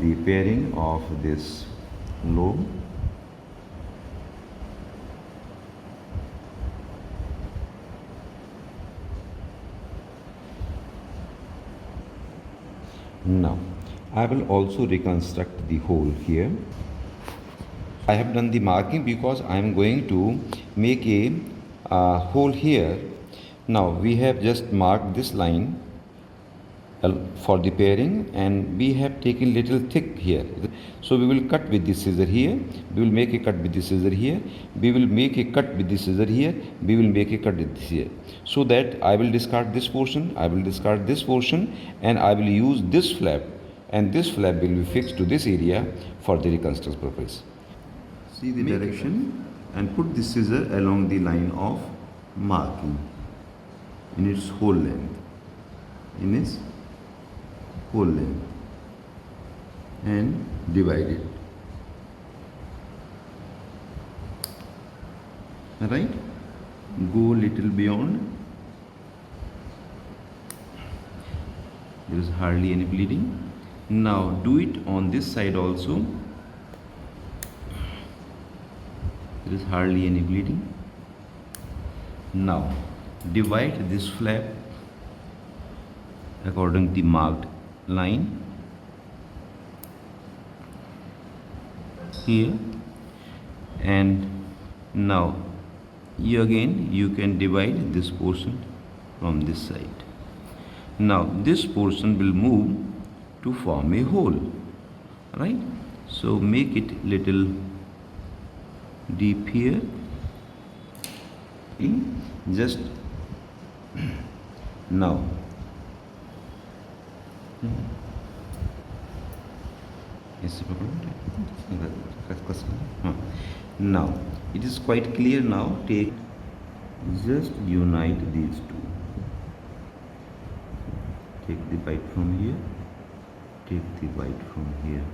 the pairing of this lobe. Now, I will also reconstruct the hole here. I have done the marking because I am going to make a hole here. Now, we have just marked this line for the pairing, and we have taken little thick here. So we will cut with the scissor here, we will make a cut with the scissor here, we will make a cut with the scissor here, we will make a cut with this here. So that I will discard this portion, I will discard this portion, and I will use this flap, and this flap will be fixed to this area for the reconstruction purpose. See the direction and put the scissor along the line of marking in its whole length. In its whole length and divide it. Alright? Go little beyond. There is hardly any bleeding. Now do it on this side also. There is hardly any bleeding. Now divide this flap according to the marked line here, and now you can divide this portion from this side. Now this portion will move to form a hole, right? So make it little deep here. Just now now it is quite clear. Now just unite these two. Take the bite from here, take the bite from here.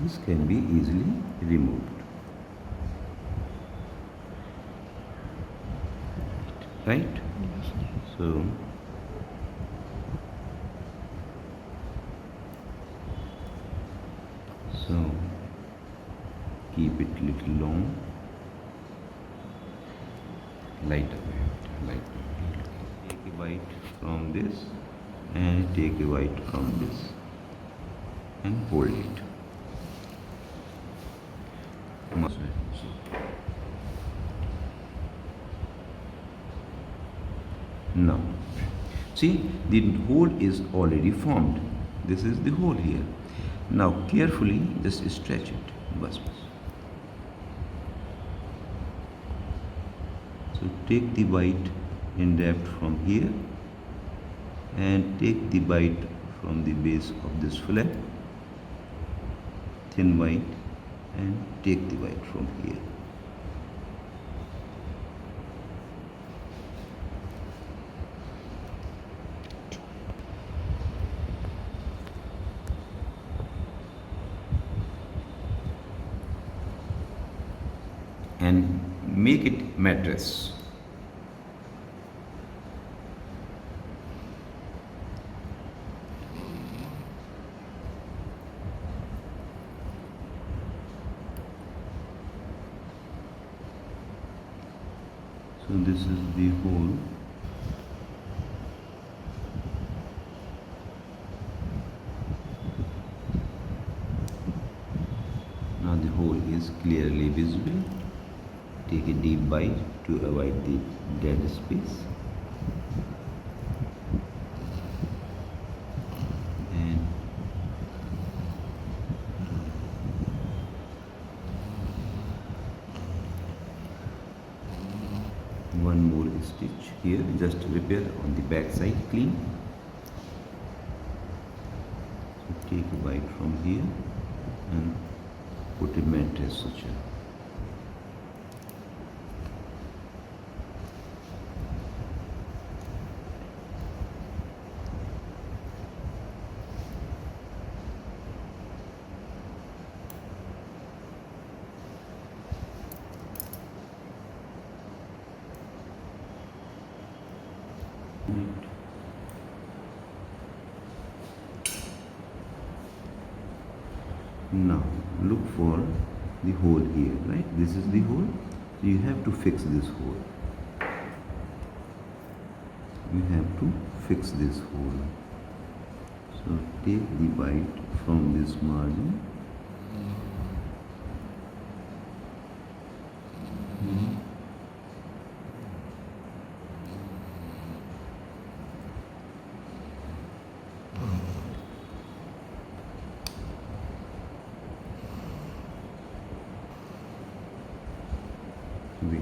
This can be easily removed. Right? So keep it little long, light away. Take a bite from this and take a bite from this and hold it. Now, see, the hole is already formed. This is the hole here. Now, carefully just stretch it. Bas. So, take the bite in depth from here and take the bite from the base of this flap, thin bite, and take the bite from here. And make it mattress. So this is the hole. Now the hole is clearly visible. Take a deep bite to avoid the dead space. And one more stitch here, just repair on the back side clean. So take a bite from here and put a mattress suture. Right. Now look for the hole here, right? This is the hole. So you have to fix this hole. You have to fix this hole. So take the bite from this margin. Wait.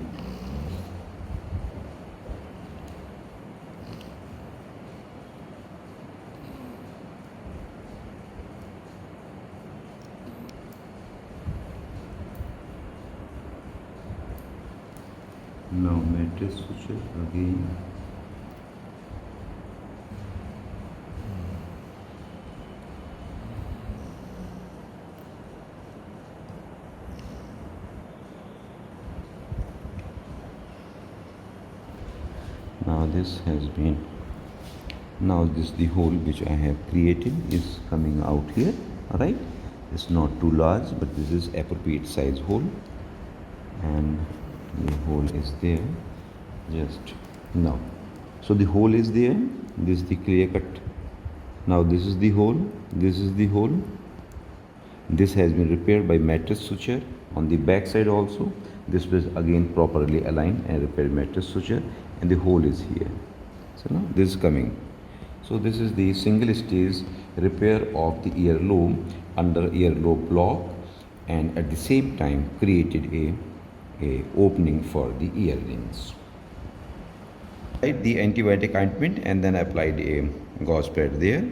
Now mattress suture again. Now this has been, now this the hole which I have created is coming out here, alright. It's not too large, but this is appropriate size hole, and the hole is there just now. So the hole is there, this is the clear cut. Now this is the hole, this is the hole. This has been repaired by mattress suture. On the back side also, this was again properly aligned and repaired mattress suture, and the hole is here. So now this is coming. So this is the single stage repair of the earlobe under earlobe block, and at the same time created a opening for the earrings. Applied the antibiotic ointment and then applied a gauze pad there,